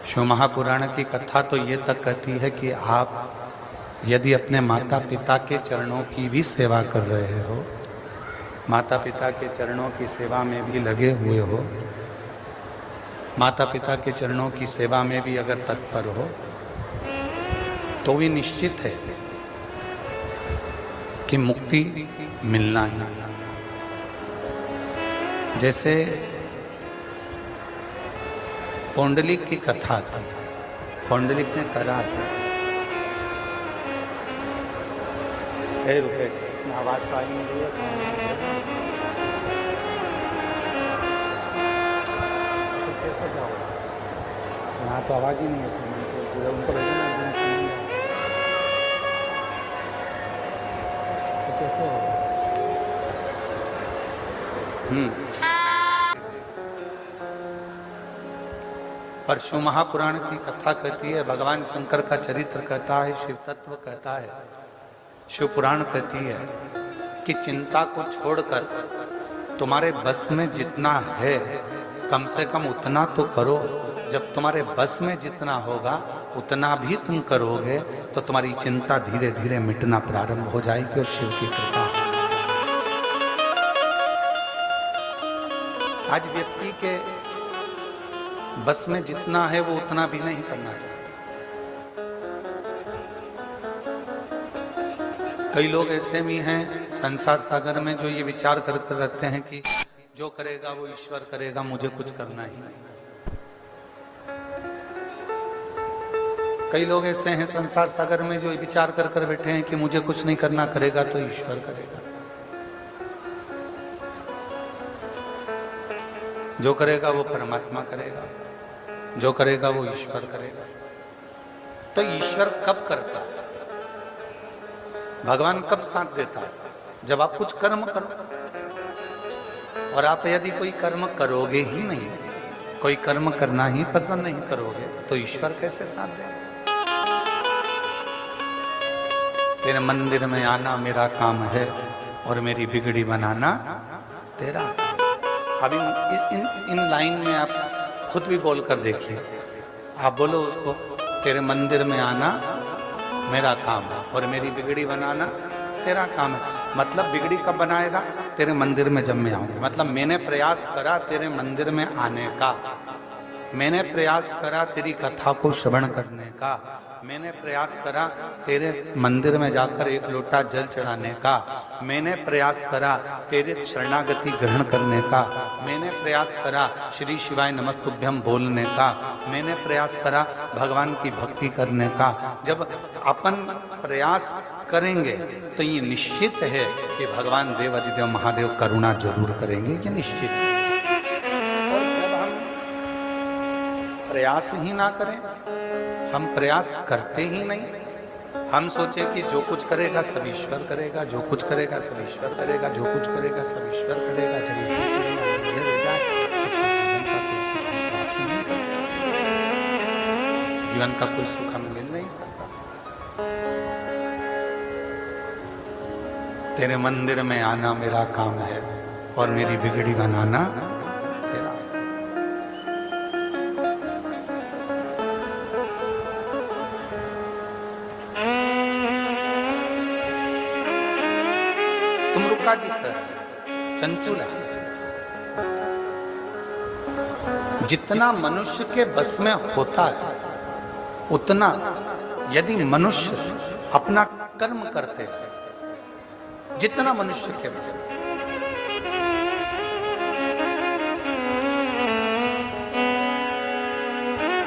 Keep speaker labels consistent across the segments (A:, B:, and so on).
A: शिव महापुराण की कथा तो ये तक कहती है कि आप यदि अपने माता पिता के चरणों की भी सेवा कर रहे हो, माता पिता के चरणों की सेवा में भी लगे हुए हो, माता पिता के चरणों की सेवा में भी अगर तत्पर हो, तो भी निश्चित है कि मुक्ति मिलना ही। जैसे पौंडलिक की कथा थी, पौंडलिक ने करा था। रुपेश, इसमें आवाज तो आई नहीं रही है। तो कैसे जाओ? यहाँ तो आवाज ही नहीं है। उनको भेजना तो कैसे होगा? पर शिव महापुराण की कथा कहती है, भगवान शंकर का चरित्र कहता है, शिव तत्व कहता है, शिव पुराण कहती है कि चिंता को छोड़कर तुम्हारे बस में जितना है कम से कम उतना तो करो। जब तुम्हारे बस में जितना होगा उतना भी तुम करोगे तो तुम्हारी चिंता धीरे धीरे मिटना प्रारंभ हो जाएगी और शिव की कृपा। आज व्यक्ति के बस में जितना है वो उतना भी नहीं करना चाहता। कई लोग ऐसे भी हैं संसार सागर में जो ये विचार करते रहते हैं कि जो करेगा वो ईश्वर करेगा, मुझे कुछ करना ही नहीं। कई लोग ऐसे हैं संसार सागर में जो विचार कर बैठे हैं कि मुझे कुछ नहीं करना, करेगा तो ईश्वर करेगा, जो करेगा वो परमात्मा करेगा, जो करेगा वो ईश्वर करेगा। तो ईश्वर कब करता है, भगवान कब साथ देता है? जब आप कुछ कर्म करो। और आप यदि कोई कर्म करोगे ही नहीं, कोई कर्म करना ही पसंद नहीं करोगे, तो ईश्वर कैसे साथ देगा? तेरे मंदिर में आना मेरा काम है और मेरी बिगड़ी बनाना तेरा। अब इन लाइन में आप खुद भी बोल कर देखिए। आप बोलो उसको, तेरे मंदिर में आना मेरा काम है और मेरी बिगड़ी बनाना तेरा काम है। मतलब बिगड़ी कब बनाएगा? तेरे मंदिर में जब मैं आऊंगा। मतलब मैंने प्रयास करा तेरे मंदिर में आने का, मैंने प्रयास करा तेरी कथा को श्रवण करने का, मैंने प्रयास करा तेरे मंदिर में जाकर एक लोटा जल चढ़ाने का, मैंने प्रयास करा तेरे शरणागति ग्रहण करने का, मैंने प्रयास करा श्री शिवाय नमस्तुभ्यम बोलने का, मैंने प्रयास करा भगवान की भक्ति करने का। जब अपन प्रयास करेंगे तो ये निश्चित है कि भगवान देव अधिदेव महादेव करुणा जरूर करेंगे, ये निश्चित है। और जब हम प्रयास ही ना करें, हम प्रयास करते ही नहीं, हम सोचे कि जो कुछ करेगा सब ईश्वर करेगा, जो कुछ करेगा सब ईश्वर करेगा, जो कुछ करेगा सब ईश्वर करेगा, जब इसी चीज में उलझे रह जाए तो जीवन का कोई सुख हम मिल नहीं सकता। तेरे मंदिर में आना मेरा काम है और मेरी बिगड़ी बनाना तेरा। तुम रुका जी कर चंचुला। जितना मनुष्य के बस में होता है उतना यदि मनुष्य अपना कर्म करते हैं, जितना मनुष्य के बस में,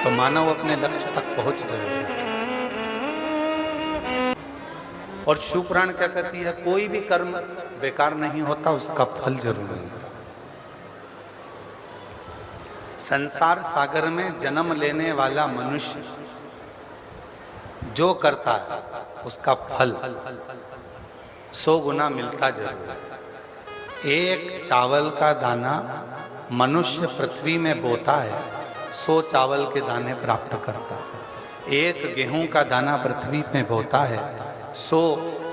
A: तो मानव अपने लक्ष्य तक पहुंच जाएगा। और शिव पुराण क्या कहती है? कोई भी कर्म बेकार नहीं होता, उसका फल जरूर मिलता। संसार सागर में जन्म लेने वाला मनुष्य जो करता है उसका फल 100 गुना मिलता जरूर है। एक चावल का दाना मनुष्य पृथ्वी में बोता है, 100 चावल के दाने प्राप्त करता है। एक गेहूं का दाना पृथ्वी में बोता है, 100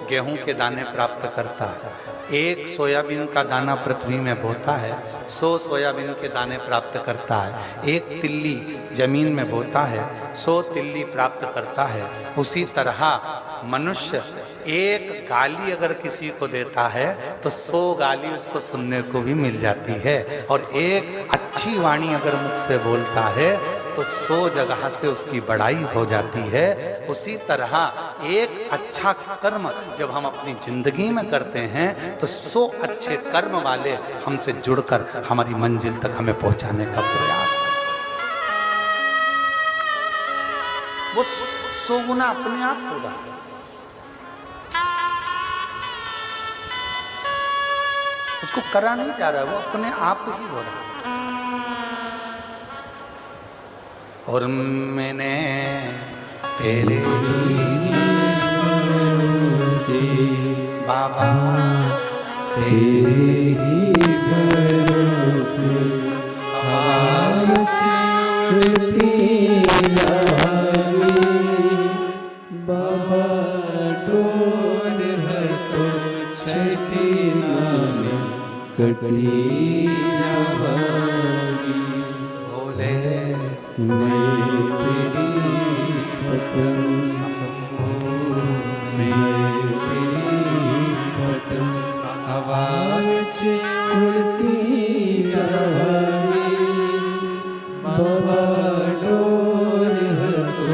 A: गेहूं के दाने प्राप्त करता है। एक सोयाबीन का दाना पृथ्वी में बोता है, 100 सोयाबीन के दाने प्राप्त करता है। एक तिल्ली जमीन में बोता है, 100 तिल्ली प्राप्त करता है। उसी तरह मनुष्य एक गाली अगर किसी को देता है तो 100 गाली उसको सुनने को भी मिल जाती है। और एक अच्छी वाणी अगर मुख से बोलता है तो 100 जगह से उसकी बड़ाई हो जाती है। उसी तरह एक अच्छा कर्म जब हम अपनी जिंदगी में करते हैं तो 100 अच्छे कर्म वाले हमसे जुड़कर हमारी मंजिल तक हमें पहुंचाने का प्रयास है। वो 100 गुना अपने आप होगा। उसको करा नहीं जा रहा है, वो अपने आप ही हो रहा है। और मैंने तेरे भरोसे बाबा, तेरे भरोसे हवा चढ़ती जाए बाबा, डोर है तो छठी नाम कटी जाएगी। भोले मैं तेरी पतंग, मैं तेरी पतंग हवा में उड़ती जाएगी बाबा, डोर है तो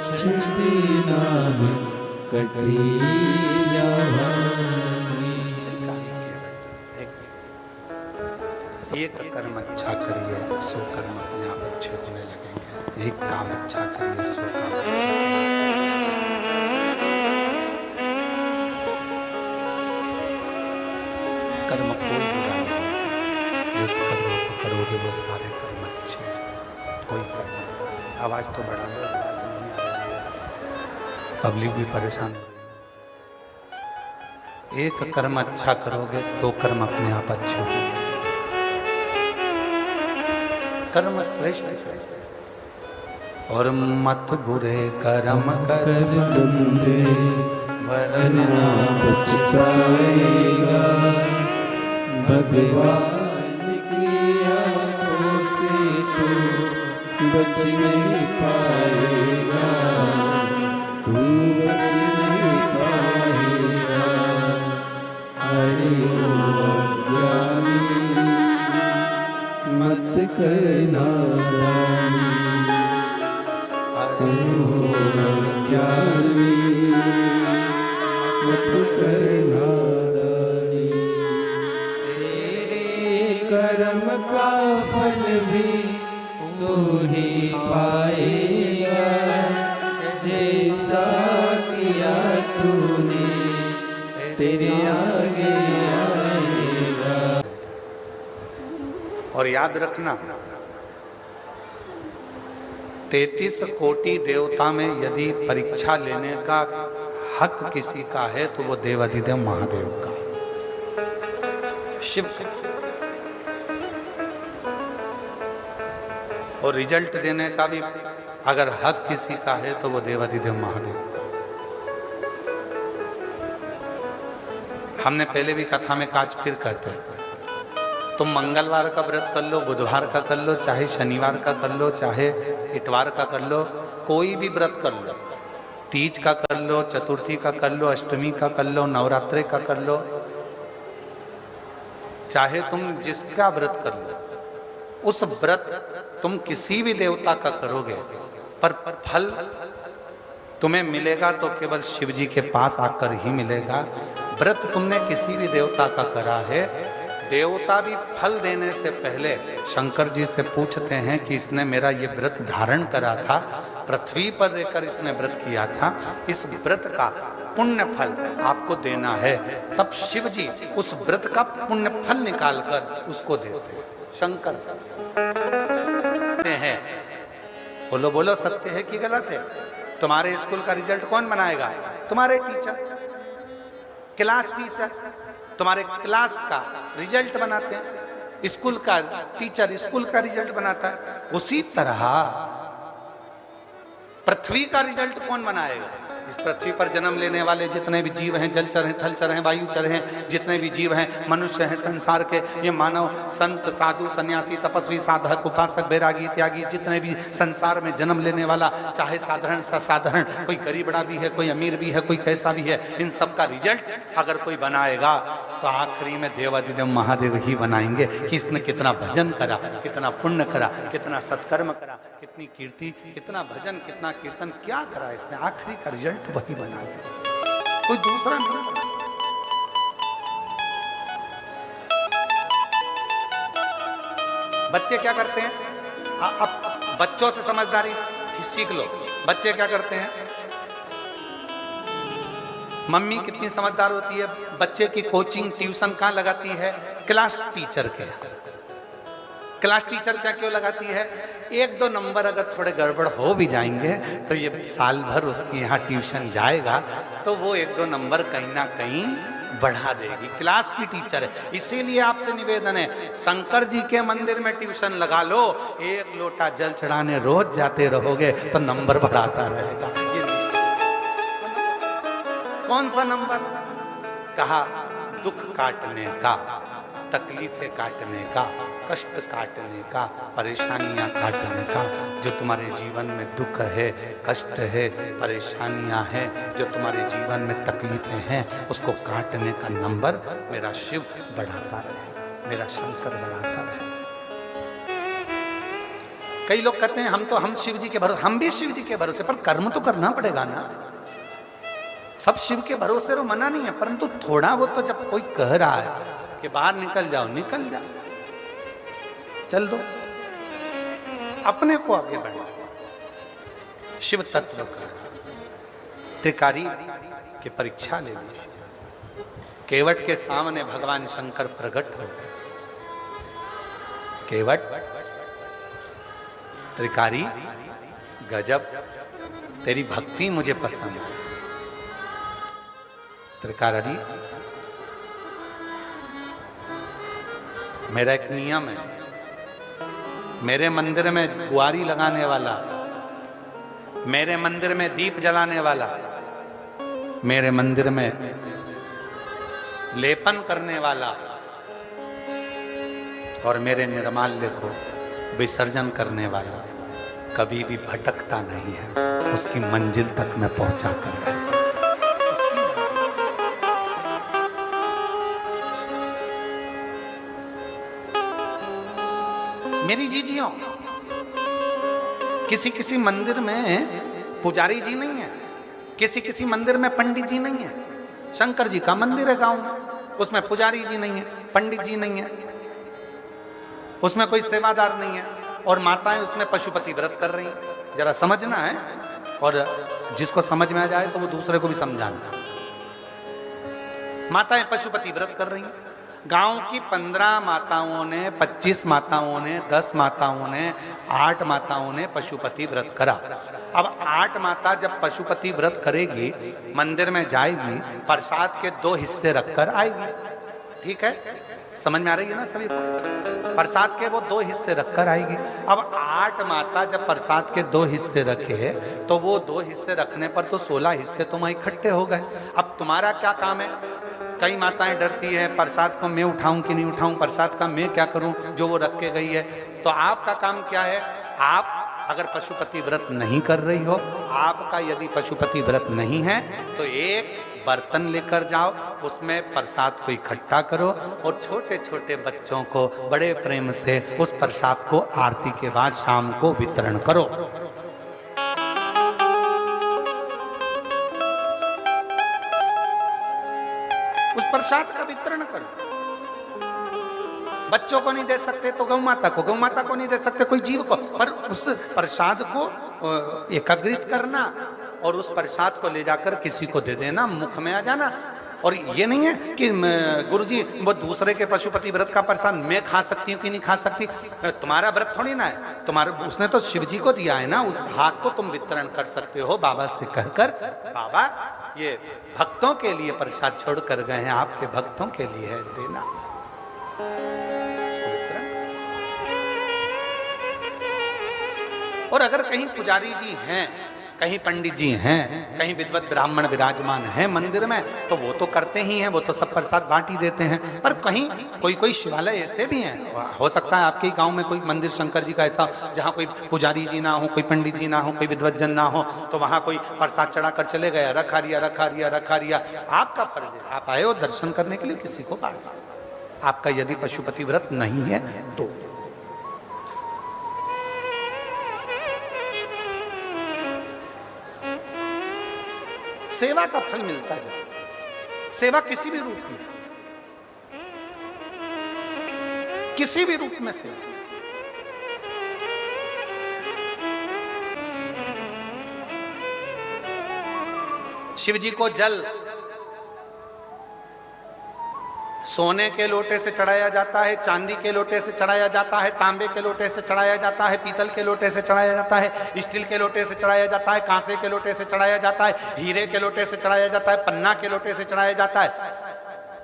A: छठी नाम कटी जाएगी। एक कर्म अच्छा करिए, 100 कर्म अपने आप अच्छे होने लगेंगे। एक काम अच्छा करिए, 100 काम अच्छे। कर्म कोई बुरा नहीं होगा, जिस कर्म को करोगे वो सारे कर्म अच्छे हैं। कोई कर्म बुरा नहीं। आवाज तो बढ़ा लो, आवाज नहीं आ रही है, पब्लिक भी परेशान हो रही है। एक कर्म अच्छा करोगे, 100 कर्म अपने आप अच्छे होंगे। कर्म श्रेष्ठ है। और मत बुरे कर्म कर बंदे वरना पछताएगा, भगवान की आंखों से तू बच नहीं पाएगा, तू बच नहीं पाएगा। हरि ज्ञानी मत करना दानी, ज्ञानी मत करना दानी। तेरे कर्म का फल भी तू ही पाएगा, जैसा किया तूने तेरे आगे आएगा। और याद रखना, 33 कोटि देवता में यदि परीक्षा लेने का हक किसी का है तो वो देवाधिदेव महादेव का, शिव का। और रिजल्ट देने का भी अगर हक किसी का है तो वो देवाधिदेव महादेव का। हमने पहले भी कथा में काज फिर कहते हैं, तुम मंगलवार का व्रत कर लो, बुधवार का कर लो, चाहे शनिवार का कर लो, चाहे इतवार का कर लो, कोई भी व्रत कर लो, तीज का कर लो, चतुर्थी का कर लो, अष्टमी का कर लो, नवरात्रि का कर लो, चाहे तुम जिसका व्रत कर लो, उस व्रत तुम किसी भी देवता का करोगे पर फल तुम्हें मिलेगा तो केवल शिव जी के पास आकर ही मिलेगा। व्रत तुमने किसी भी देवता का करा है, देवता भी फल देने से पहले शंकर जी से पूछते हैं कि इसने मेरा ये व्रत धारण करा था, पृथ्वी पर रहकर इसने व्रत किया था, इस व्रत का पुण्य फल आपको देना है। तब शिव जी उस व्रत का पुण्य फल निकालकर उसको देते हैं। शंकर हैं, बोलो बोलो सत्य है कि गलत है? तुम्हारे स्कूल का रिजल्ट कौन बनाएगा? तुम्हारे टीचर, क्लास टीचर तुम्हारे क्लास का रिजल्ट बनाते हैं, स्कूल का टीचर स्कूल का रिजल्ट बनाता है। उसी तरह पृथ्वी का रिजल्ट कौन बनाएगा? इस पृथ्वी पर जन्म लेने वाले जितने भी जीव हैं, जलचर हैं, थलचर हैं, वायुचर हैं, जितने भी जीव हैं, मनुष्य हैं, संसार के ये मानव, संत, साधु, सन्यासी, तपस्वी, साधक, उपासक, बैरागी, त्यागी, जितने भी संसार में जन्म लेने वाला, चाहे साधारण सा साधारण, कोई गरीब बड़ा भी है, कोई अमीर भी है, कोई कैसा भी है, इन सब का रिजल्ट अगर कोई बनाएगा तो आखिरी में देवादिदेव महादेव ही बनाएंगे कि इसने कितना भजन करा, कितना पुण्य करा, कितना सत्कर्म करा, कितनी कीर्ति, कितना भजन, कितना कीर्तन, क्या करा इसने, आखिरी का रिजल्ट वही बनाएगा, कोई दूसरा नहीं बना। बच्चे क्या करते हैं, अब बच्चों से समझदारी सीख लो। बच्चे क्या करते हैं, मम्मी कितनी समझदार होती है, बच्चे की कोचिंग ट्यूशन कहाँ लगाती है, क्लास टीचर के। क्लास टीचर क्या क्यों लगाती है, एक दो नंबर अगर थोड़े गड़बड़ हो भी जाएंगे तो ये साल भर उसकी यहाँ ट्यूशन जाएगा तो वो एक दो नंबर कहीं ना कहीं बढ़ा देगी। क्लास की टीचर है। इसीलिए आपसे निवेदन है, शंकर जी के मंदिर में ट्यूशन लगा लो, एक लोटा जल चढ़ाने रोज जाते रहोगे तो नंबर बढ़ाता रहेगा। ये कौन सा नंबर, कहा दुख काटने का, तकलीफें काटने का, कष्ट काटने का, परेशानियां काटने का। जो तुम्हारे जीवन में दुख है, कष्ट है, परेशानियां हैं, जो तुम्हारे जीवन में तकलीफें हैं, उसको काटने का नंबर मेरा शिव बढ़ाता रहे, मेरा शंकर बढ़ाता रहे। कई लोग कहते हैं हम शिव जी के भरोसे, हम भी शिव जी के भरोसे, पर कर्म तो करना पड़ेगा ना। सब शिव के भरोसे तो मना नहीं है, परंतु थोड़ा वो तो जब कोई कह रहा है कि बाहर निकल जाओ, निकल जाओ, चल दो, अपने को आगे बढ़ाओ। शिव तत्व का त्रिकारी की परीक्षा ले ली। केवट के सामने भगवान शंकर प्रकट हो गए। केवट, त्रिकारी, गजब, तेरी भक्ति मुझे पसंद है। त्रिकारी, मेरा एक नियम है, मेरे मंदिर में गुआरी लगाने वाला, मेरे मंदिर में दीप जलाने वाला, मेरे मंदिर में लेपन करने वाला और मेरे निर्माल्य को विसर्जन करने वाला कभी भी भटकता नहीं है, उसकी मंजिल तक मैं पहुंचा कर रहा हूं। मेरी जीजियों, किसी किसी मंदिर में पुजारी जी नहीं है, किसी किसी मंदिर में पंडित जी नहीं है। शंकर जी का मंदिर है गांव में, उसमें पुजारी जी नहीं है, पंडित जी नहीं है, उसमें कोई सेवादार नहीं है, और माताएं उसमें पशुपति व्रत कर रही हैं। जरा समझना है, और जिसको समझ में आ जाए तो वो दूसरे को भी समझाना। माताएं पशुपति व्रत कर रही हैं। गांव की 15 माताओं ने, 25 माताओं ने, 10 माताओं ने, 8 माताओं ने पशुपति व्रत करा। अब 8 माता जब पशुपति व्रत करेगी, मंदिर में जाएगी, प्रसाद के 2 हिस्से रखकर आएगी। ठीक है, समझ में आ रही है ना सभी को? प्रसाद के वो 2 हिस्से रखकर आएगी। अब 8 माता जब प्रसाद के 2 हिस्से रखे तो वो 2 हिस्से रखने पर तो 16 हिस्से तुम इकट्ठे हो गए। अब तुम्हारा क्या काम है? कई माताएं डरती है, प्रसाद को मैं उठाऊं कि नहीं उठाऊं, प्रसाद का मैं क्या करूं जो वो रख के गई है। तो आपका काम क्या है? आप अगर पशुपति व्रत नहीं कर रही हो, आपका यदि पशुपति व्रत नहीं है तो एक बर्तन लेकर जाओ, उसमें प्रसाद को इकट्ठा करो और छोटे छोटे बच्चों को बड़े प्रेम से उस प्रसाद को आरती के बाद शाम को वितरण करो। उस प्रसाद का वितरण करो। बच्चों को नहीं दे सकते तो गौ माता को, गौ माता को नहीं दे सकते कोई जीव को, पर उस प्रसाद को एकत्रित करना और उस प्रसाद को ले जाकर किसी को दे देना, मुख में आ जाना। और ये नहीं है कि गुरुजी वो दूसरे के पशुपति व्रत का प्रसाद मैं खा सकती हूँ कि नहीं खा सकती, तुम्हारा व्रत थोड़ी ना है, तुम्हारा उसने तो शिव जी को दिया है ना, उस भाग को तुम वितरण कर सकते हो बाबा से कहकर, बाबा ये भक्तों के लिए प्रसाद छोड़ कर गए हैं, आपके भक्तों के लिए है, देना। और अगर कहीं पुजारी जी हैं कहीं पंडित जी हैं, कहीं विद्वत ब्राह्मण विराजमान हैं मंदिर में, तो वो तो करते ही हैं, वो तो सब प्रसाद बांट ही देते हैं। पर कहीं कोई कोई शिवालय ऐसे भी हैं, हो सकता है आपके गांव में कोई मंदिर शंकर जी का ऐसा जहां कोई पुजारी जी ना हो, कोई पंडित जी ना हो, कोई विद्वत जन ना हो, तो वहां कोई प्रसाद चढ़ा कर चले गए, रखा रिया रखा रिया रखा रिया। आपका फर्ज है, आप आए हो दर्शन करने के लिए, किसी को बांट सकते। आपका यदि पशुपति व्रत नहीं है तो सेवा का फल मिलता है। सेवा किसी भी रूप में, किसी भी रूप में सेवा। शिव जी को जल सोने के लोटे से चढ़ाया जाता है, चांदी के लोटे से चढ़ाया जाता है, तांबे के लोटे से चढ़ाया जाता है, पीतल के लोटे से चढ़ाया जाता है, स्टील के लोटे से चढ़ाया जाता है, कांसे के लोटे से चढ़ाया जाता है, हीरे के लोटे से चढ़ाया जाता है, पन्ना के लोटे से चढ़ाया जाता है।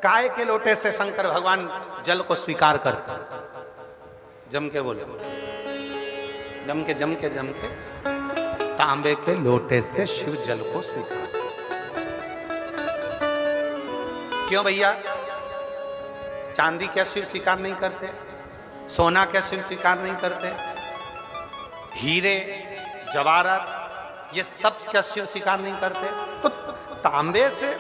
A: काय के लोटे से शंकर भगवान जल को स्वीकार करते हैं। जम के बोले, जम के जम के जम के तांबे के लोटे से शिव जल को स्वीकार। क्यों भैया? चांदी क्या शिव स्वीकार नहीं करते? सोना क्या शिव स्वीकार नहीं करते? हीरे जवाहरात ये सब क्या शिव स्वीकार नहीं करते? तो तांबे से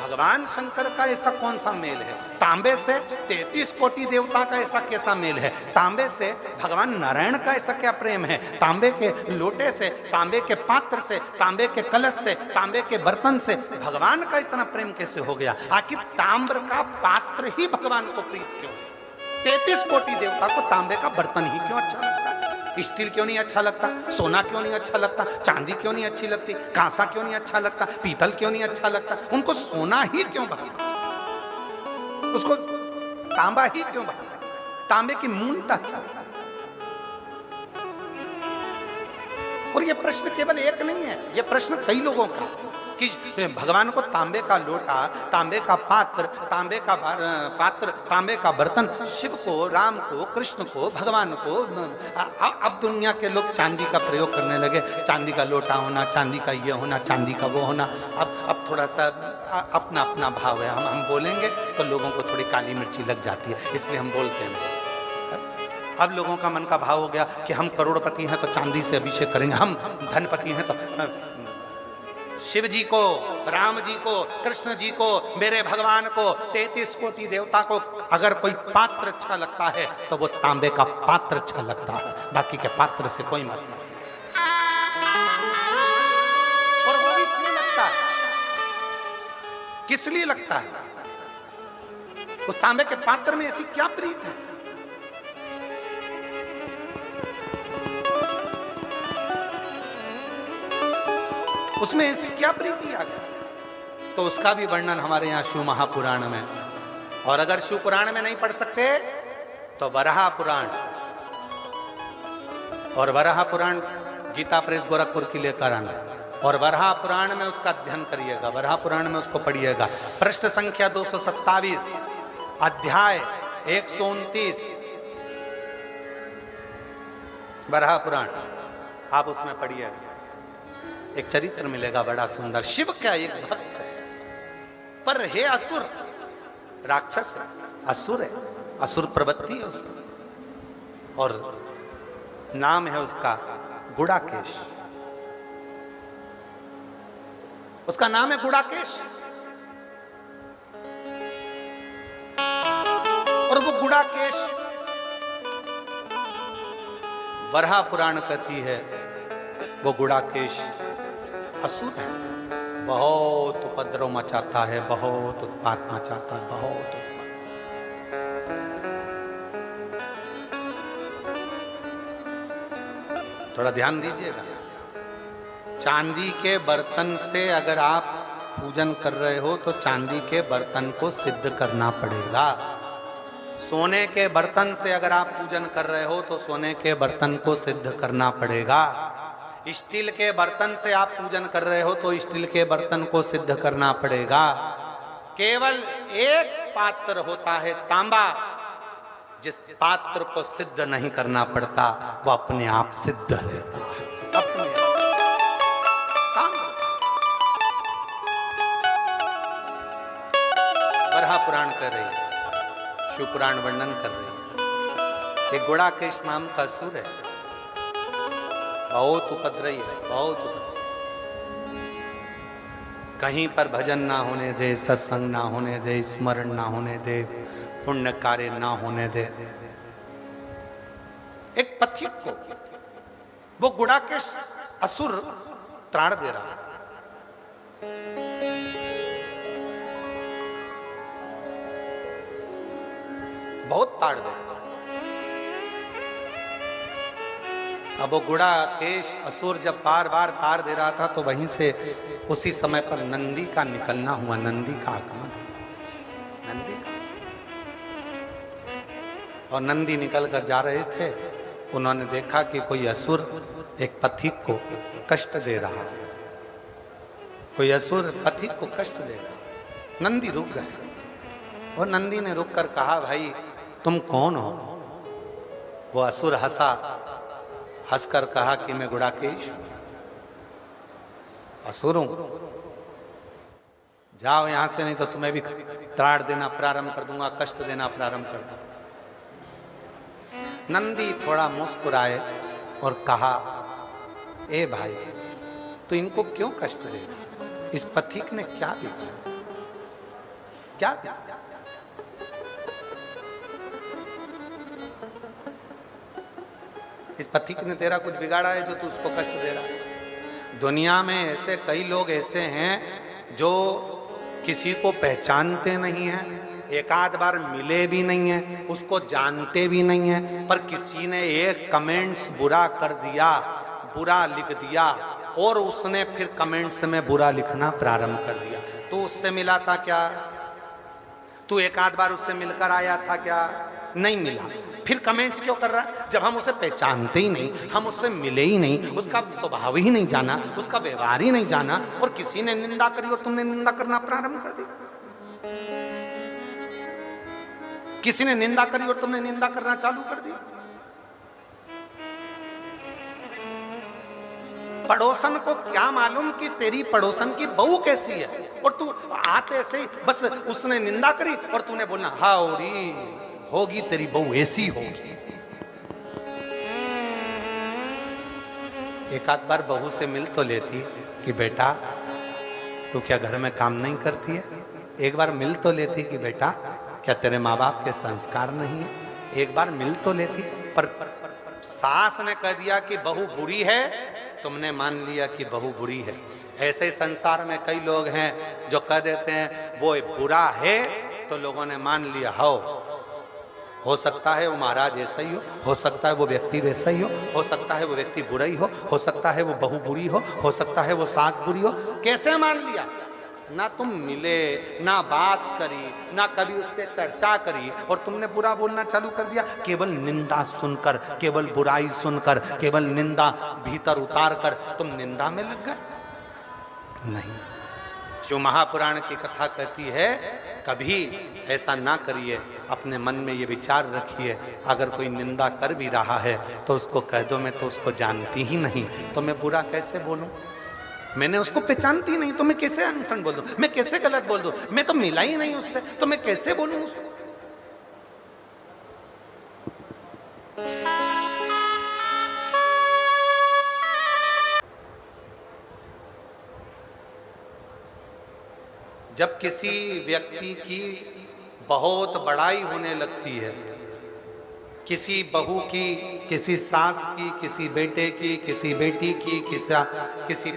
A: भगवान शंकर का ऐसा कौन सा मेल है? तांबे से 33 कोटि देवता का ऐसा कैसा मेल है? तांबे से भगवान नारायण का ऐसा क्या प्रेम है? तांबे के लोटे से, तांबे के पात्र से, तांबे के कलश से, तांबे के बर्तन से भगवान का इतना प्रेम कैसे हो गया? आखिर ताम्र का पात्र ही भगवान को प्रीत क्यों? 33 कोटि देवता को तांबे का बर्तन ही क्यों अच्छा लगता है? स्टील क्यों नहीं अच्छा लगता? सोना क्यों नहीं अच्छा लगता? चांदी क्यों नहीं अच्छी लगती? कांसा क्यों नहीं अच्छा लगता? पीतल क्यों नहीं अच्छा लगता? उनको सोना ही क्यों भाता? उसको तांबा ही क्यों भाता? तांबे की मूलता क्या? और ये प्रश्न केवल एक नहीं है, ये प्रश्न कई लोगों का कि भगवान को तांबे का लोटा, तांबे का पात्र, तांबे का बर्तन, शिव को, राम को, कृष्ण को, भगवान को। अब दुनिया के लोग चांदी का प्रयोग करने लगे, चांदी का लोटा होना, चांदी का ये होना, चांदी का वो होना। अब थोड़ा सा अपना अपना भाव है, हम बोलेंगे तो लोगों को थोड़ी काली मिर्ची लग जाती है, इसलिए हम बोलते हैं। अब लोगों का मन का भाव हो गया कि हम करोड़पति हैं तो चांदी से अभिषेक करेंगे, हम धनपति हैं तो शिव जी को, राम जी को, कृष्ण जी को, मेरे भगवान को, 33 कोटि देवता को अगर कोई पात्र अच्छा लगता है तो वो तांबे का पात्र अच्छा लगता है, बाकी के पात्र से कोई मतलब नहीं। और वो भी क्यों लगता है? किस लिए लगता है? उस तांबे के पात्र में ऐसी क्या प्रीत है? उसमें ऐसी क्या प्रीति आ गई? तो उसका भी वर्णन हमारे यहाँ शिव महापुराण में। और अगर शिव पुराण में नहीं पढ़ सकते तो वराह पुराण, और वराह पुराण गीता प्रेस गोरखपुर की लेकर आना, और वराह पुराण में उसका अध्ययन करिएगा, वराह पुराण में उसको पढ़िएगा। पृष्ठ संख्या 227, अध्याय 129, वराह पुराण आप उसमें पढ़िएगा। एक चरित्र मिलेगा बड़ा सुंदर। शिव का एक भक्त है, पर है असुर, राक्षस है, असुर है, असुर प्रवृत्ति है उसकी, और नाम है उसका गुड़ाकेश। उसका नाम है गुड़ाकेश। और वो गुड़ाकेश वराह पुराण कहती है वो गुड़ाकेश असुर है, बहुत उपद्रव मचाता है, बहुत उत्पात मचाता है, बहुत उत्पात। थोड़ा ध्यान दीजिएगा। चांदी के बर्तन से अगर आप पूजन कर रहे हो तो चांदी के बर्तन को सिद्ध करना पड़ेगा। सोने के बर्तन से अगर आप पूजन कर रहे हो तो सोने के बर्तन को सिद्ध करना पड़ेगा। स्टील के बर्तन से आप पूजन कर रहे हो तो स्टील के बर्तन को सिद्ध करना पड़ेगा। केवल एक पात्र होता है तांबा, जिस पात्र को सिद्ध नहीं करना पड़ता वो अपने आप सिद्ध रहता है, अपने आप। पुराण कर रही है, शिव पुराण वर्णन कर रही है। एक गुड़ाकेश नाम का असुर है, बहुत उपद्रवी है, बहुत उपद्रवी। कहीं पर भजन ना होने दे, सत्संग ना होने दे, स्मरण ना होने दे, पुण्य कार्य ना होने दे। एक पथिक को वो गुड़ाकेश असुर त्राण दे रहा है। बहुत ताड़ दे रहा। अब वो गुड़ाकेश असुर जब बार बार तार दे रहा था तो वहीं से उसी समय पर नंदी का निकलना हुआ, नंदी का आगमन हुआ, नंदी का। और नंदी निकल कर जा रहे थे। उन्होंने देखा कि कोई असुर एक पथिक को कष्ट दे रहा है, कोई असुर पथिक को कष्ट दे रहा है। नंदी रुक गए और नंदी ने रुक कर कहा, भाई तुम कौन हो? वो असुर हंसा, हंसकर कहा कि मैं गुड़ाकेश असुर हूं, जाओ यहां से, नहीं तो तुम्हें भी त्राण देना प्रारंभ कर दूंगा, कष्ट देना प्रारंभ कर दूंगा। नंदी थोड़ा मुस्कुराए और कहा, ए भाई तो इनको क्यों कष्ट दे रहा? इस पथिक ने क्या बिगाड़ा? क्या बिगाड़ा? इस पथिक ने तेरा कुछ बिगाड़ा है जो तू उसको कष्ट दे रहा है? दुनिया में ऐसे कई लोग ऐसे हैं जो किसी को पहचानते नहीं हैं, एक आध बार मिले भी नहीं हैं, उसको जानते भी नहीं हैं, पर किसी ने एक कमेंट्स बुरा कर दिया, बुरा लिख दिया और उसने फिर कमेंट्स में बुरा लिखना प्रारंभ कर दिया। तो उससे मिला था क्या? तू एक आध बार उससे मिलकर आया था क्या? नहीं मिला, फिर कमेंट्स क्यों कर रहा है? जब हम उसे पहचानते ही नहीं, हम उससे मिले ही नहीं, उसका स्वभाव ही नहीं जाना, उसका व्यवहार ही नहीं जाना, और किसी ने निंदा करी और तुमने निंदा करना प्रारंभ कर दी। किसी ने निंदा करी और तुमने निंदा करना चालू कर दी। पड़ोसन को क्या मालूम कि तेरी पड़ोसन की बहू कैसी है, और तू आते से ही बस उसने निंदा करी और तूने बोलना हाउरी होगी तेरी बहू ऐसी होगी। एक आध बार बहू से मिल तो लेती कि बेटा तू क्या घर में काम नहीं करती है? एक बार मिल तो लेती कि बेटा क्या तेरे माँ बाप के संस्कार नहीं है? एक बार मिल तो लेती। पर सास ने कह दिया कि बहू बुरी है, तुमने मान लिया कि बहू बुरी है। ऐसे ही संसार में कई लोग हैं जो कह देते हैं वो बुरा है, तो लोगों ने मान लिया हो सकता है वो महाराज ऐसा ही हो सकता है वो व्यक्ति वैसा ही हो सकता है वो व्यक्ति बुरा ही हो सकता है वो बहू बुरी हो सकता है वो सास बुरी हो। कैसे मान लिया? ना तुम मिले, ना बात करी, ना कभी उससे चर्चा करी, और तुमने बुरा बोलना चालू कर दिया। केवल निंदा सुनकर, केवल बुराई सुनकर, केवल निंदा भीतर उतार कर तुम निंदा में लग गए। नहीं, जो महापुराण की कथा कहती है कभी ऐसा ना करिए, अपने मन में ये विचार रखिए, अगर कोई निंदा कर भी रहा है तो उसको कह दो मैं तो उसको जानती ही नहीं, तो मैं बुरा कैसे बोलूं? मैंने उसको पहचानती नहीं तो मैं कैसे अनसन बोल दूं? मैं कैसे गलत बोल दूं? मैं तो मिला ही नहीं उससे, तो मैं कैसे बोलूं उसको? जब किसी व्यक्ति की बहुत बड़ाई होने लगती है, किसी बहू की, किसी सास की, किसी बेटे की, किसी बेटी की, किसी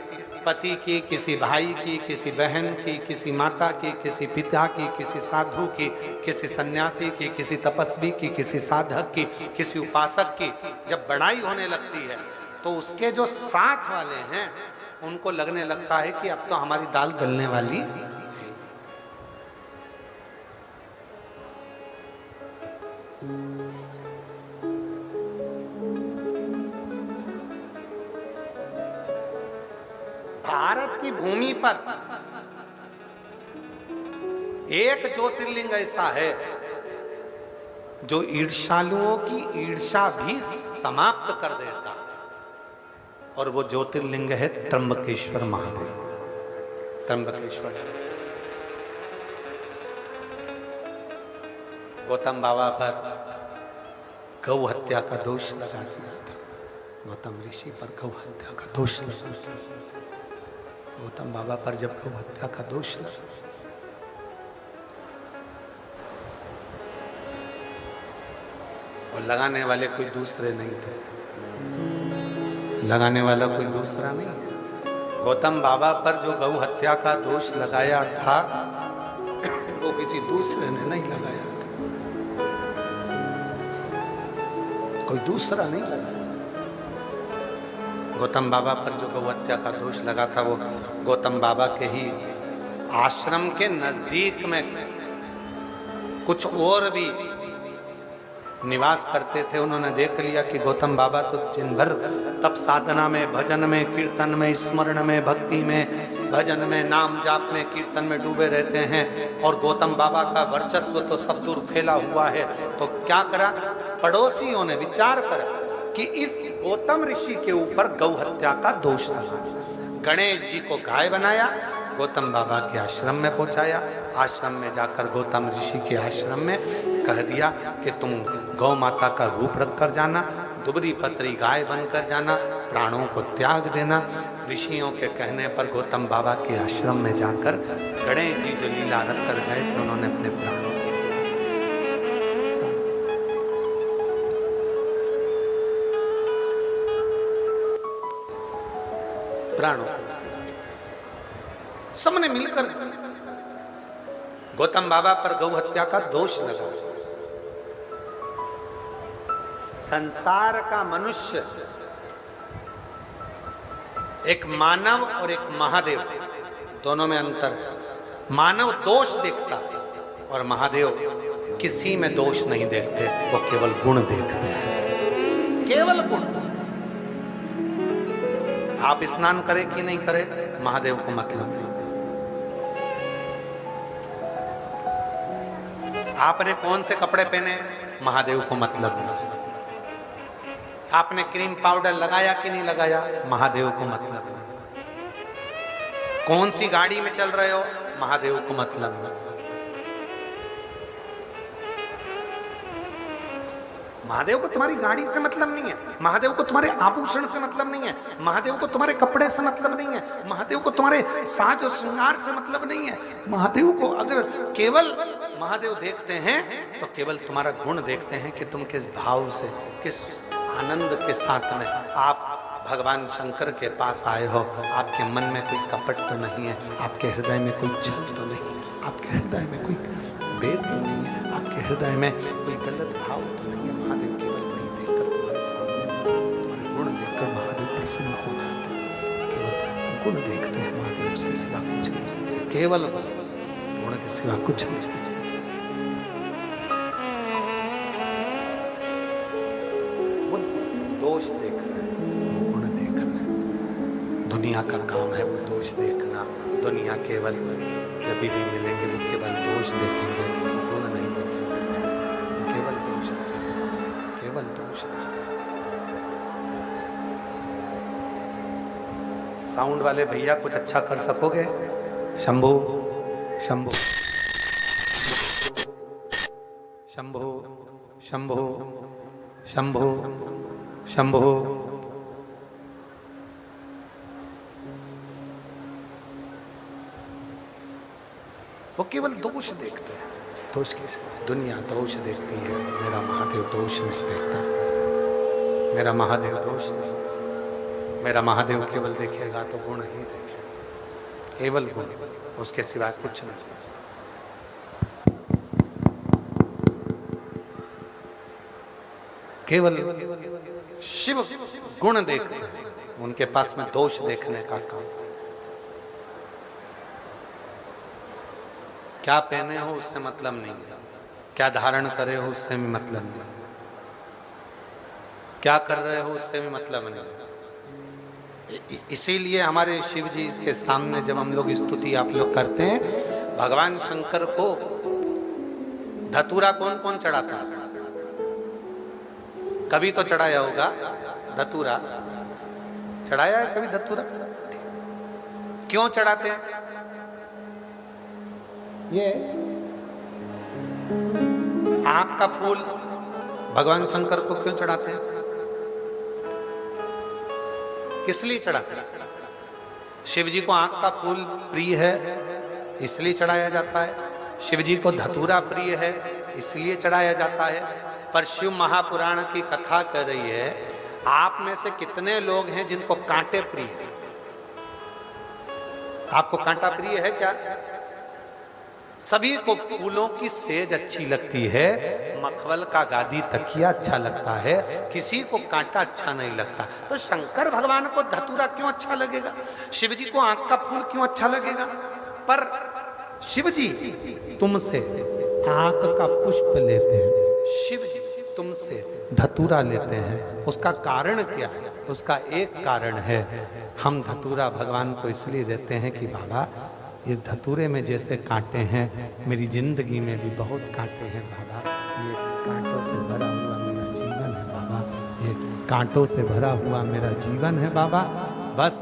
A: पति की, किसी भाई की, किसी बहन की, किसी माता की, किसी पिता की, किसी साधु की, किसी सन्यासी की, किसी तपस्वी की, किसी साधक की, किसी उपासक की जब बड़ाई होने लगती है तो उसके जो साथ वाले हैं उनको लगने लगता है कि अब तो हमारी दाल गलने वाली है। भारत की भूमि पर एक ज्योतिर्लिंग ऐसा है जो ईर्ष्यालुओं की ईर्ष्या भी समाप्त कर देता, और वो ज्योतिर्लिंग है त्र्यंबकेश्वर महादेव। त्र्यंबकेश्वर गौतम बाबा पर गौ हत्या का दोष लगा दिया था। गौतम ऋषि पर गौ हत्या का दोष लगा था। गौतम बाबा पर जब गौ हत्या का दोष लगा, और लगाने वाले कोई दूसरे नहीं थे, लगाने वाला कोई दूसरा नहीं है। गौतम बाबा पर जो गौ हत्या का दोष लगाया था वो किसी दूसरे ने नहीं लगाया था, कोई दूसरा नहीं लगाया। गौतम बाबा पर जो गौ हत्या का दोष लगा था वो गौतम बाबा के ही आश्रम के नजदीक में कुछ और भी निवास करते थे। उन्होंने देख लिया कि गौतम बाबा तो दिन भर तप साधना में, भजन में, कीर्तन में, स्मरण में, भक्ति में, भजन में, नाम जाप में, कीर्तन में डूबे रहते हैं, और गौतम बाबा का वर्चस्व तो सब दूर फैला हुआ है। तो क्या करा, पड़ोसियों ने विचार करा कि इस गौतम ऋषि के ऊपर गौ हत्या का दोष लगा। गणेश जी को गाय बनाया, गौतम बाबा के आश्रम में पहुंचाया। आश्रम में जाकर गौतम ऋषि के आश्रम में कह दिया कि तुम गौ माता का रूप रख कर जाना, दुबरी पतरी गाय बनकर जाना, प्राणों को त्याग देना। ऋषियों के कहने पर गौतम बाबा के आश्रम में जाकर गणेश जी जो लीला रख कर गए थे, उन्होंने अपने प्राणों सबने मिलकर गौतम बाबा पर गौ हत्या का दोष लगा। संसार का मनुष्य, एक मानव और एक महादेव, दोनों में अंतर है। मानव दोष देखता और महादेव किसी में दोष नहीं देखते, वो केवल गुण देखते हैं, केवल गुण। आप स्नान करें कि नहीं करें, महादेव को मतलब नहीं। आपने कौन से कपड़े पहने, महादेव को मतलब नहीं। आपने क्रीम पाउडर लगाया कि नहीं लगाया, महादेव को मतलब नहीं। कौन सी गाड़ी में चल रहे हो, महादेव को मतलब नहीं। महादेव को तुम्हारी गाड़ी से मतलब नहीं है, महादेव को तुम्हारे आभूषण से मतलब नहीं है, महादेव को तुम्हारे कपड़े से मतलब नहीं है, महादेव को तुम्हारे साज और श्रृंगार से मतलब नहीं है। महादेव को अगर केवल महादेव देखते हैं तो केवल तुम्हारा गुण देखते हैं कि तुम किस भाव से, किस आनंद के साथ में आप भगवान शंकर के पास आए हो। आपके मन में कोई कपट तो नहीं है, आपके हृदय में कोई छल तो नहीं, आपके हृदय में कोई भेद तो नहीं है, आपके हृदय में कोई गलत भाव तो नहीं है। महादेव केवल वही देखकर तुम्हारे सामने, तुम्हारे गुण देखकर महादेव प्रसन्न हो जाते हैं। केवल गुण देखते हैं महादेव, उसके सिवा कुछ नहीं देखते, केवल गुण के सिवा कुछ नहीं देखते। वो दोष देख रहे हैं, वो गुण देख रहे हैं। दुनिया का काम है वो दोष देखना। दुनिया केवल जब भी मिलेंगे वो केवल दोष देखेंगे, गुण नहीं देखेंगे, केवल दोष देखेंगे, केवल दोष देखेंगे। साउंड वाले भैया कुछ अच्छा कर सकोगे? शंभू शंभू शंभू शंभू शंभू शंभू। वो केवल दोष देखते हैं, दोष कैसे? दुनिया दोष देखती है, मेरा महादेव दोष नहीं देखता। मेरा महादेव दोष नहीं, मेरा महादेव केवल देखेगा तो गुण ही देखेगा, केवल गुण, उसके सिवा कुछ नहीं। केवल शिव गुण देखते हैं, उनके पास में दोष देखने का काम। क्या पहने हो उससे मतलब नहीं है, क्या धारण करे हो उससे भी मतलब नहीं, क्या कर रहे हो उससे भी मतलब नहीं। इसीलिए हमारे शिव जी के सामने जब हम लोग स्तुति आप लोग करते हैं, भगवान शंकर को धतूरा कौन कौन चढ़ाता है? कभी तो चढ़ाया होगा धतूरा, चढ़ाया है कभी धतूरा? क्यों चढ़ाते हैं? ये आंख का फूल भगवान शंकर को क्यों चढ़ाते हैं? किस लिए चढ़ाते हैं? शिव जी को आंख का फूल प्रिय है इसलिए चढ़ाया जाता है। शिव जी को धतूरा प्रिय है इसलिए चढ़ाया जाता है। पर शिव महापुराण की कथा कर रही है, आप में से कितने लोग हैं जिनको कांटे प्रिय है? आपको कांटा प्रिय है क्या? सभी को फूलों की सेज अच्छी लगती है, मखमल का गादी तकिया अच्छा लगता है, किसी को कांटा अच्छा नहीं लगता। तो शंकर भगवान को धतूरा क्यों अच्छा लगेगा? शिव जी को आंख का फूल क्यों अच्छा लगेगा? पर शिव जी तुमसे आंख का पुष्प लेते हैं, शिव जी तुमसे धतूरा लेते हैं। उसका कारण क्या है? उसका एक कारण है, हम धतूरा भगवान को इसलिए देते हैं कि बाबा ये धतूरे में जैसे कांटे हैं, मेरी जिंदगी में भी बहुत कांटे हैं बाबा, ये कांटों से भरा हुआ मेरा जीवन है बाबा, ये कांटों से भरा हुआ मेरा जीवन है बाबा। बस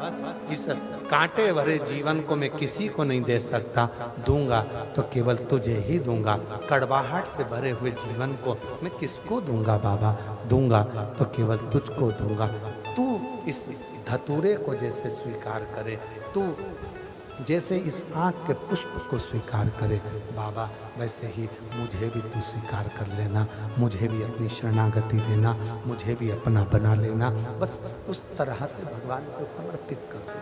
A: इस कांटे भरे जीवन को मैं किसी को नहीं दे सकता, दूंगा तो केवल तुझे ही दूंगा। कड़वाहट से भरे हुए जीवन को मैं किसको दूंगा बाबा? दूंगा तो केवल तुझको दूंगा। तू इस धतूरे को जैसे स्वीकार करे, तू जैसे इस आँख के पुष्प को स्वीकार करे बाबा, वैसे ही मुझे भी तू स्वीकार कर लेना, मुझे भी अपनी शरणागति देना, मुझे भी अपना बना लेना। बस उस तरह से भगवान को समर्पित कर दो।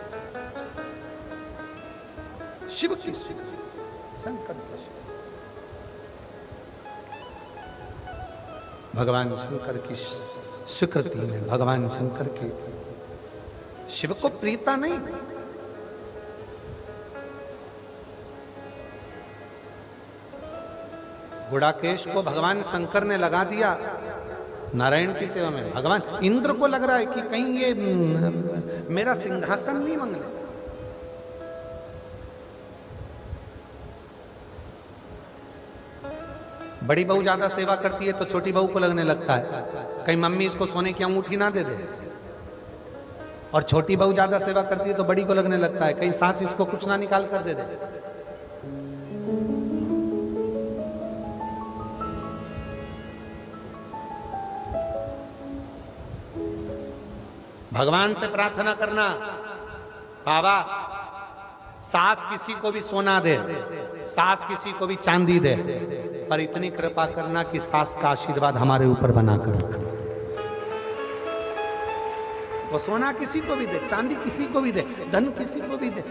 A: शिव की स्वीकृति, शंकर की भगवान शंकर की स्वीकृति में भगवान शंकर के शिव को प्रीता नहीं। गुड़ाकेश को भगवान शंकर ने लगा दिया नारायण की सेवा में। भगवान इंद्र को लग रहा है कि कहीं ये मेरा सिंहासन नहीं मंगले। बड़ी बहू ज्यादा सेवा करती है तो छोटी बहू को लगने लगता है कहीं मम्मी इसको सोने की अंगूठी ना दे दे, और छोटी बहू ज्यादा सेवा करती है तो बड़ी को लगने लगता है कहीं सास इसको कुछ ना निकाल कर दे दे। भगवान से प्रार्थना करना, बाबा सास किसी को भी सोना दे, सास किसी को भी चांदी दे, पर इतनी कृपा करना कि सास का आशीर्वाद हमारे ऊपर बनाकर रखना। वो सोना किसी को भी दे, चांदी किसी को भी दे, धन किसी को भी दे,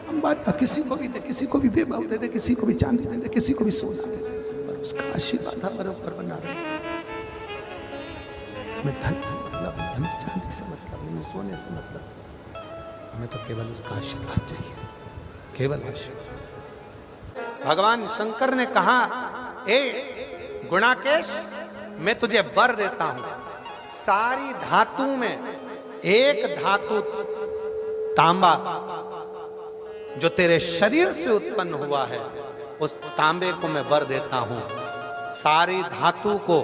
A: अंबारिया किसी को भी दे, किसी को भी बेबाव दे दे, किसी को भी चांदी दे दे, किसी को भी सोना दे दे, पर उसका आशीर्वाद हमारे ऊपर बना रहे। हमें धन से मतलब, हमें चांदी से मतलब, हमें सोने से मतलब, हमें तो केवल उसका आशीर्वाद चाहिए, केवल आशीर्वाद। भगवान शंकर ने कहा, ए गुणाकेश, मैं तुझे वर देता हूं, सारी धातु में एक धातु तांबा जो तेरे शरीर से उत्पन्न हुआ है, उस तांबे को मैं वर देता हूं। सारी धातु को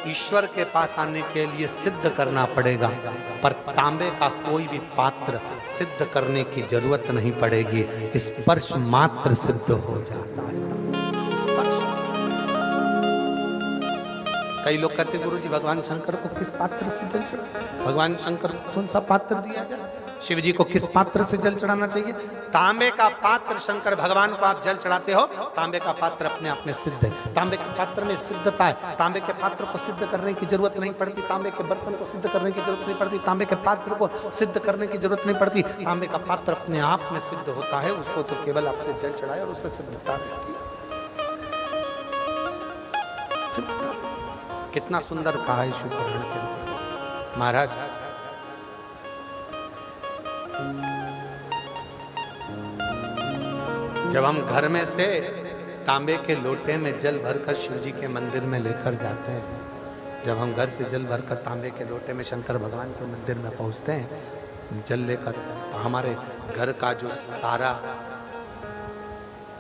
A: ईश्वर के पास आने के लिए सिद्ध करना पड़ेगा, पर तांबे का कोई भी पात्र सिद्ध करने की जरूरत नहीं पड़ेगी, स्पर्श मात्र सिद्ध हो जाता है। स्पर्श। कई लोग कहते गुरुजी भगवान शंकर को किस पात्र से जल चढ़ाए? भगवान शंकर को कौन सा पात्र दिया जाए? शिव जी को किस पात्र से जल चढ़ाना चाहिए? तांबे का पात्र शंकर भगवान को आप जल चढ़ाते हो, तांबे का पात्र अपने आप में सिद्ध है। तांबे के पात्र में सिद्धता है, तांबे के पात्र को सिद्ध करने की जरूरत नहीं पड़ती, तांबे के बर्तन को सिद्ध करने की जरूरत नहीं पड़ती, तांबे के पात्र को सिद्ध करने की जरूरत नहीं पड़ती। तांबे का पात्र अपने आप में सिद्ध होता है, उसको तो केवल आपने जल चढ़ाए और उसमें सिद्धता रहती है। सिद्धता कितना सुंदर कहा है शिव पुराण के अंदर महाराज। जब हम घर में से तांबे के लोटे में जल भरकर शिव जी के मंदिर में लेकर जाते हैं, जब हम घर से जल भरकर तांबे के लोटे में शंकर भगवान के मंदिर में पहुंचते हैं जल लेकर, तो हमारे घर का जो सारा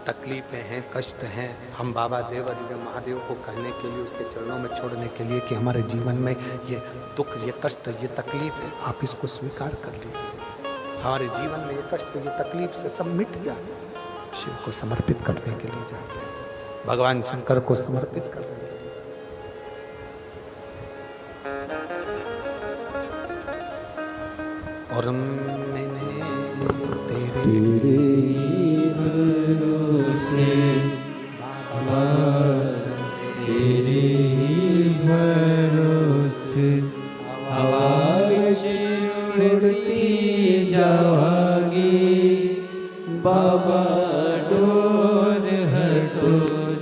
A: तकलीफें हैं, कष्ट हैं, हम बाबा देवादिदेव महादेव को कहने के लिए, उसके चरणों में छोड़ने के लिए कि हमारे जीवन में ये दुख, ये कष्ट, ये तकलीफ है, आप इसको स्वीकार कर लीजिए, हमारे जीवन में ये कष्ट, ये तकलीफ से सब मिट जाए। शिव को समर्पित करने के लिए जाते हैं, भगवान शंकर को समर्पित करने के लिए। और मैंने तेरे
B: भरोसे बाबा, तेरे भरोसे आवाज़ उड़ती जावागी बाबा, डोर है तो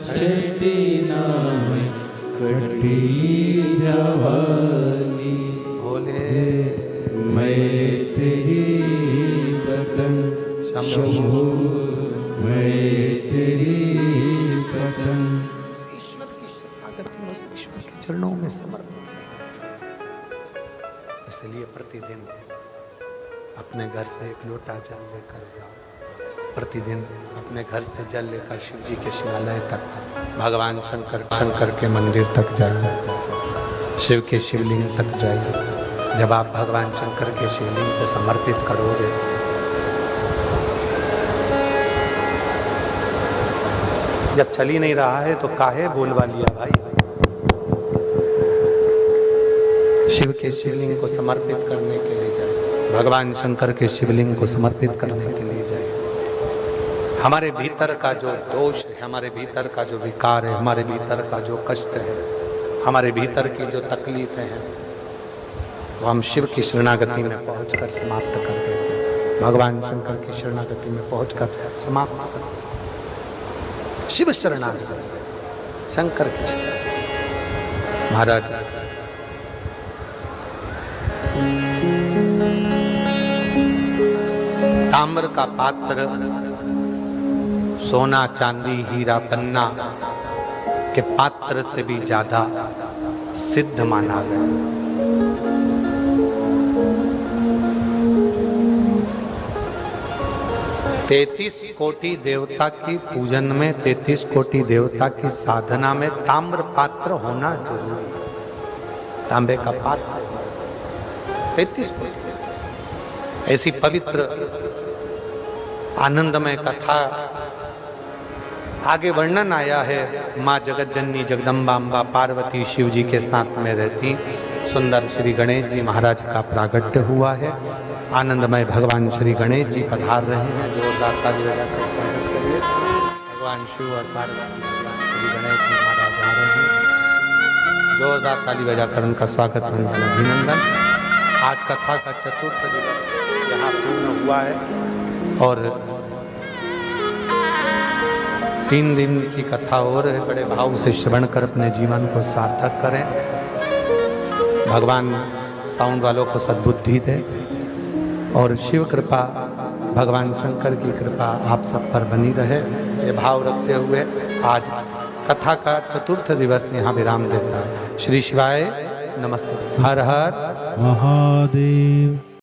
B: छठी नाम कटी जावागी।
A: भोले
B: मैं तेरी पतन शंभू, मैं तेरी पतन।
A: ईश्वर की शरणागति में, उस ईश्वर के चरणों में समर्पित। इसलिए प्रतिदिन अपने घर से एक लोटा जल लेकर जाओ। प्रतिदिन अपने घर से जल लेकर शिव जी के शिवालय तक, भगवान शंकर के मंदिर तक जाइए, शिव के शिवलिंग तक जाइए। जब आप भगवान शंकर के शिवलिंग को समर्पित करोगे, जब चल ही नहीं रहा है तो काहे बोलवा लिया भाई। शिव के शिवलिंग को समर्पित करने के लिए जाए, भगवान शंकर के शिवलिंग को समर्पित करने के लिए जाए। हमारे भीतर का जो दोष है, हमारे भीतर का जो विकार है, हमारे भीतर का जो कष्ट है, हमारे भीतर की जो तकलीफें हैं, वो हम शिव की शरणागति में पहुंचकर समाप्त कर देते हैं। भगवान शंकर की शरणागति में पहुंचकर समाप्त कर देते। शिव शरणागति, शंकर की शरणागति। महाराज ताम्र का पात्र, सोना चांदी हीरा पन्ना के पात्र से भी ज्यादा सिद्ध माना गया। 33 कोटि देवता की पूजन में, 33 कोटि देवता की साधना में ताम्र पात्र होना जरूरी है। तांबे का पात्र 33 कोटि। ऐसी पवित्र आनंदमय कथा आगे वर्णन आया है। माँ जगत जननी जगदम्बा पार्वती शिव जी के साथ में रहती, सुंदर श्री गणेश जी महाराज का प्रागट्य हुआ है। आनंदमय भगवान श्री गणेश जी पधार रहे हैं। जोरदार ताली बजाकर स्वागत करिए। भगवान शिव और पार्वती भगवान श्री गणेश जी महाराज आ रहे हैं। जोरदार ताली बजाकर उनका स्वागत, वंदन, अभिनंदन। आज कथा का चतुर्थ दिवस यहाँ पूर्ण हुआ है और 3 दिन की कथा और है। बड़े भाव से श्रवण कर अपने जीवन को सार्थक करें। भगवान साउंड वालों को सद्बुद्धि दे और शिव कृपा, भगवान शंकर की कृपा आप सब पर बनी रहे। ये भाव रखते हुए आज कथा का चतुर्थ दिवस यहाँ विराम देता है। श्री शिवाय नमस्ते। हर हर
B: महादेव।